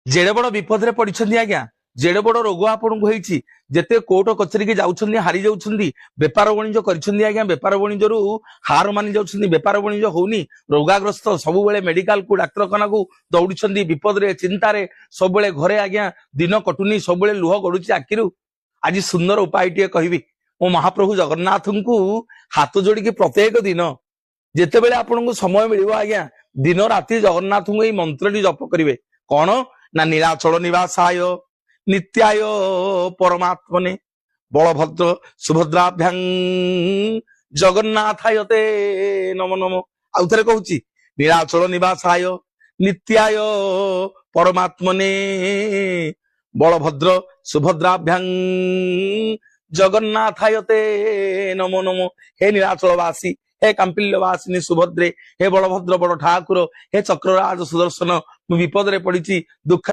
जेड़े बड़ विपद रे पड़िछन्ती आज्ञा जेड़े बड़ रोग आपनकु होईछि जेते कोर्ट कचेरी के जाउछन्ती हारी जाउछन्ती बेपार वाणिज्य करिछन्ती आज्ञा बेपार वाणिज्यरू हार मानि जाउछन्ती बेपार वाणिज्य होउनी रोगाग्रस्त सबु बेले मेडिकल को डाक्तरखाना को दौड़ुछन्ती विपद रे चिंता रे सब बेले घरे आज्ञा दिन कटुनी सब बेले लुह गडुछि आखिरु आज सुंदर उपाय टिए कहबी मो महाप्रभु जगन्नाथ को हाथ जोड़ी प्रत्येक दिन जेते बेले आपनको समय मिलिबो आज्ञा दिन राति जगन्नाथ को एई मंत्रटी जप करिवे कौन ना नीलाचल निवासाय नित्याय परमात्मने बलभद्र सुभद्राभ्यां जगन्नाथायते नमो नमो आउ थरे कहूची नीलाचल निवासाय नित्याय परमात्मने बलभद्र सुभद्राभ्यां जगन्नाथायते नमो नमो हे नीलाचलवासी हे कांपिल्यवासिनी सुभद्रे हे बलभद्र बड़ ठाकुर हे चक्रराज सुदर्शन विपद रे पड़ी दुख